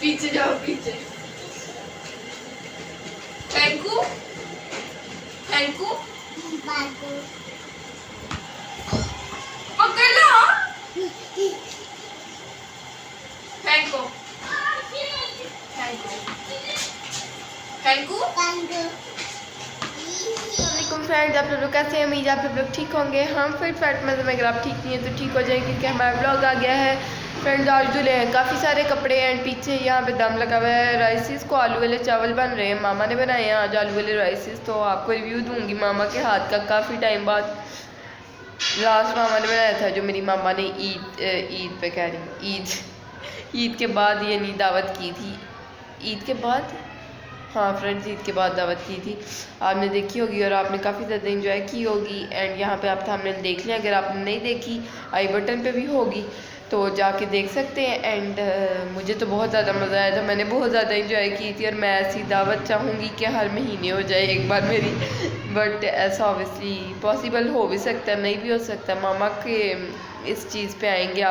पीछे जाओ पीछे। थैंकू थैंकू पकड़ लो। Thank you thank you thank you. फ्रेंड्स, आप लोग कैसे हैं? उम्मीद आप लोग ठीक होंगे। हम फिट फैट में अगर आप ठीक नहीं है तो ठीक हो जाएंगे क्योंकि हमारा ब्लॉग आ गया है। फ्रेंड्स, आज धुले हैं काफ़ी सारे कपड़े एंड पीछे यहाँ पे दम लगा हुआ है। राइसिस को आलू वाले चावल बन रहे हैं, मामा ने बनाए हैं आज आलू वाले राइसिस। तो आपको रिव्यू दूंगी मामा के हाथ का। काफ़ी टाइम बाद लास्ट मामा ने बनाया था, जो मेरी मामा ने ईद पे कह रही ईद के बाद ये नहीं दावत की थी। ईद के बाद, हाँ फ्रेंड्स, ईद के बाद दावत की थी। आपने देखी होगी और आपने काफ़ी ज़्यादा इंजॉय की होगी। एंड यहाँ पे आप थंबनेल देख लें, अगर आपने नहीं देखी आई बटन पे भी होगी तो जाके देख सकते हैं। एंड मुझे तो बहुत ज़्यादा मज़ा आया था, मैंने बहुत ज़्यादा इंजॉय की थी। और मैं ऐसी दावत चाहूँगी कि हर महीने हो जाए एक बार मेरी। बट ऐसा ऑब्वियसली पॉसिबल हो भी सकता है, नहीं भी हो सकता। मामा के इस चीज़ पे आएंगे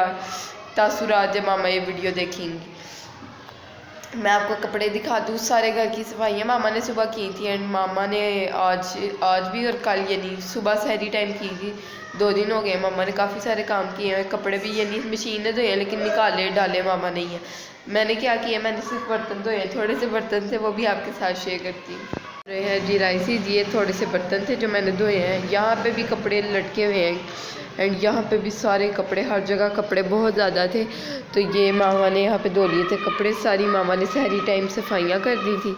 तासुरात जब मामा ये वीडियो देखेंगी। मैं आपको कपड़े दिखा दूँ। सारे घर की सफाइयाँ मामा ने सुबह की थी एंड मामा ने आज भी और कल यानी सुबह सहरी टाइम की थी। 2 दिन हो गए मामा ने काफ़ी सारे काम किए हैं। कपड़े भी यानी मशीन ने धोए हैं लेकिन निकाले डाले मामा नहीं है। मैंने क्या किया, मैंने सिर्फ बर्तन धोए हैं, थोड़े से बर्तन थे वो भी आपके साथ शेयर करती हूँ। है जी राइसिस, ये थोड़े से बर्तन थे जो मैंने धोए हैं। यहाँ पे भी कपड़े लटके हुए हैं एंड यहाँ पे भी सारे कपड़े, हर जगह कपड़े बहुत ज़्यादा थे। तो ये मामा ने यहाँ पे धो लिए थे कपड़े। सारी मामा ने सहरी टाइम सफाइयाँ कर दी थी।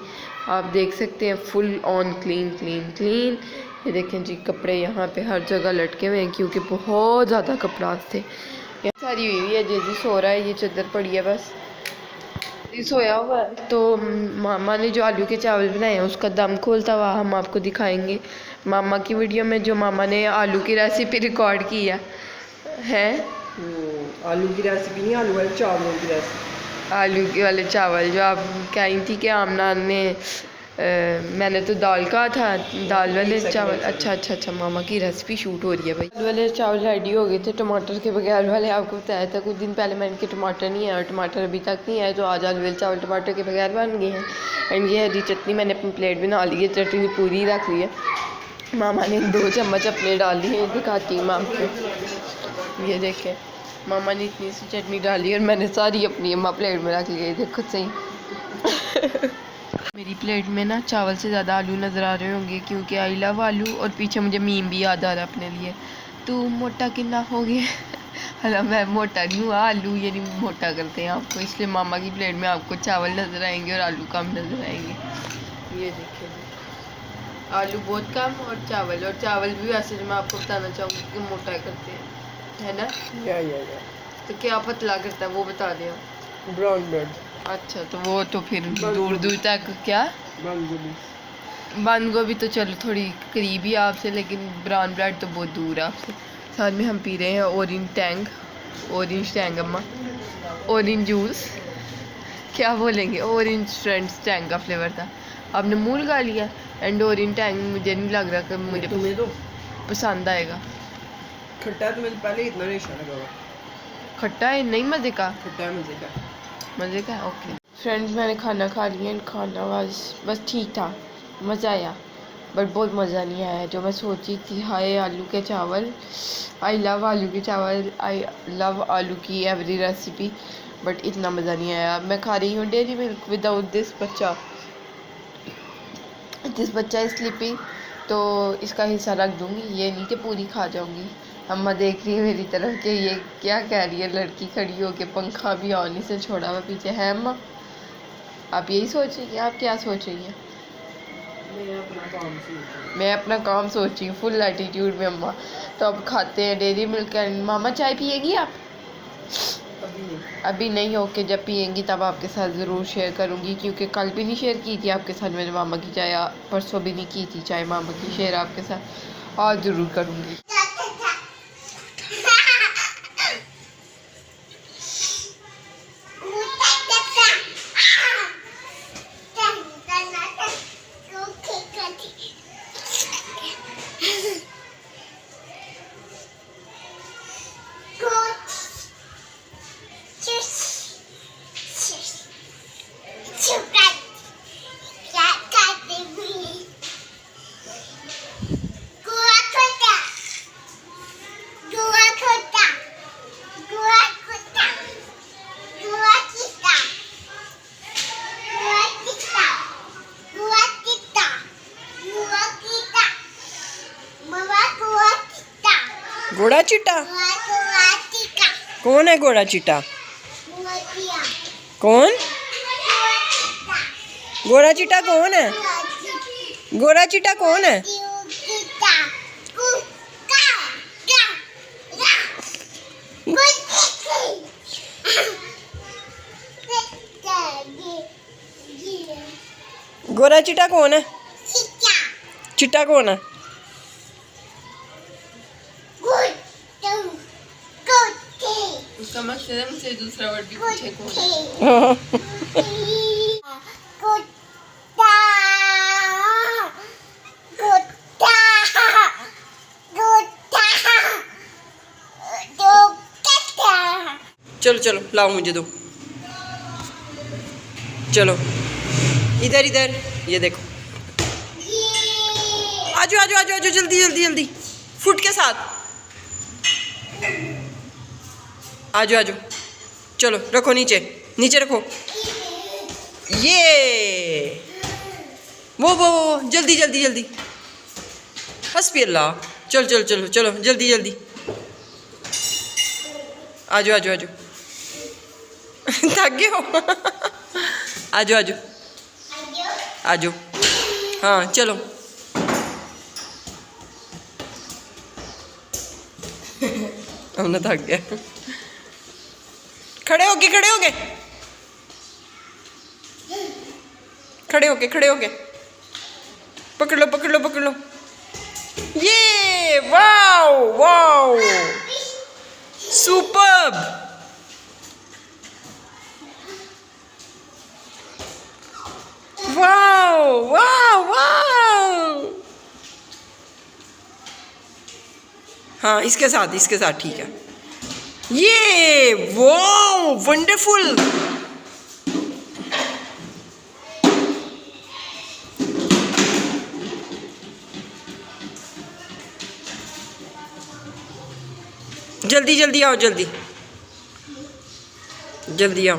आप देख सकते हैं full on clean clean clean. ये देखें जी, कपड़े यहाँ पे हर जगह लटके हुए हैं क्योंकि बहुत ज़्यादा कपड़ा थे। यहाँ सारी हुई है, जेजी सो रहा है, ये चादर पड़ी है बस, सोया हुआ है। तो मामा ने जो आलू के चावल बनाए हैं उसका दम खोलता हुआ हम आपको दिखाएंगे मामा की वीडियो में, जो मामा ने आलू की रेसिपी रिकॉर्ड की है। आलू की रेसिपी नहीं, आलू वाले चावलों की रेसिपी। आलू के वाले चावल जो आप कही थी कि आमना ने मैंने तो दाल कहा था, दाल वाले चावल। अच्छा अच्छा अच्छा, मामा की रेसिपी शूट हो रही है भाई। आलू वाले चावल रेडी हो गए थे टमाटर के बगैर वाले। आपको बताया था कुछ दिन पहले मैंने कि टमाटर नहीं है और टमाटर अभी तक नहीं है, तो आज आलू वाले चावल टमाटर के बगैर बन गए हैं। एंड ये हरी चटनी मैंने अपनी प्लेट बना ली है, चटनी पूरी रख ली है। मामा ने 2 चम्मच अपने डाल दी है, दिखाती हूँ मैं आपको। ये देखें, मामा ने इतनी सी चटनी डाली और मैंने सारी अपनी अम्मा प्लेट में रख ली है, देखो सही। मेरी प्लेट में ना चावल से ज़्यादा आलू नज़र आ रहे होंगे क्योंकि आई लव आलू। और पीछे मुझे मीम भी याद आ रहा है अपने लिए, तू मोटा कितना हो गया। हला मैं मोटा नहीं हुआ, आलू ये नहीं मोटा करते हैं आपको, इसलिए मामा की प्लेट में आपको चावल नज़र आएंगे और आलू कम नज़र आएंगे। ये देखिए, आलू बहुत कम और चावल भी वैसे जो मैं आपको बताना चाहूँगी कि मोटा करते हैं, है ना? या तो क्या पतला करता है वो बता दें। Brown bread. अच्छा, तो वो तो फिर दूर दूर तक क्या बंद गोभी तो चलो थोड़ी करीब ही आपसे, लेकिन ब्राउन ब्रेड तो बहुत दूर है आपसे। साथ में हम पी रहे हैं ऑरेंज टैंग अम्मा, ऑरेंज जूस क्या बोलेंगे, ऑरेंज फ्रेंड्स टैंग का फ्लेवर था। आपने मुँह लगा लिया। एंड ऑरेंज टैंग मुझे नहीं लग रहा कि मुझे तो पसंद आएगा। खट्टा तो मुझे पहले इतना नहीं अच्छा लगा। खट्टा है नहीं, मज़े का, खट्टा है मज़े का। ओके फ्रेंड्स, मैंने खाना खा लिया। खाना बस ठीक था, मज़ा आया बट बहुत मज़ा नहीं आया जो मैं सोची थी। हाय आलू के चावल, आई लव आलू के चावल, आई लव आलू की एवरी रेसिपी, बट इतना मज़ा नहीं आया। मैं खा रही हूँ डेयरी मिल्क विदाउट दिस बच्चा इज स्लीपिंग, तो इसका हिस्सा रख दूँगी, ये नहीं कि पूरी खा जाऊँगी। अम्मा देख रही है मेरी तरफ कि ये क्या कह रही है, लड़की खड़ी होके पंखा भी ऑन ही से छोड़ा हुआ पीछे है। अम्मा आप यही सोच रही हैं, आप क्या सोच रही हैं? मैं अपना काम सोच रही हूँ फुल एटीट्यूड में अम्मा। तो अब खाते हैं डेयरी मिल्क। मामा चाय पिएगी आप? अभी नहीं, ओके जब पिएंगी तब आपके साथ ज़रूर शेयर करूँगी, क्योंकि कल भी नहीं शेयर की थी आपके साथ मैंने मामा की चाय, परसों भी नहीं की थी चाय मामा की शेयर आपके साथ, आज ज़रूर करूँगी। घोड़ा चिट्टा कौन है घोड़ा चिट्टा? कौन? घोड़ा चिट्टा कौन है? घोड़ा चिट्टा कौन है? घोड़ा चिट्टा कौन है? चिट्टा कौन है? उसका मकसद है मुझसे दूसरा वर्ड भी पूछे कौन है। चलो चलो लाओ मुझे दो। चलो इधर इधर, ये देखो। आजो आजो आजो आजो, जल्दी जल्दी जल्दी, फुट के साथ आजो आजो। चलो रखो नीचे, नीचे रखो। ये वो जल्दी जल्दी जल्दी। हस्बी अल्लाह। चलो चलो चलो चलो जल्दी जल्दी। आजो आजो आजो। थक गए हो? आजो आजो आजो। हाँ चलो। हमने थक गया। खड़े होके खड़े होके खड़े होके खड़े होके, पकड़ लो पकड़ लो पकड़ लो। ये wow wow, superb. Wow wow wow. हाँ इसके साथ ठीक है। ये वाओ वंडरफुल। जल्दी जल्दी आओ, जल्दी जल्दी आओ।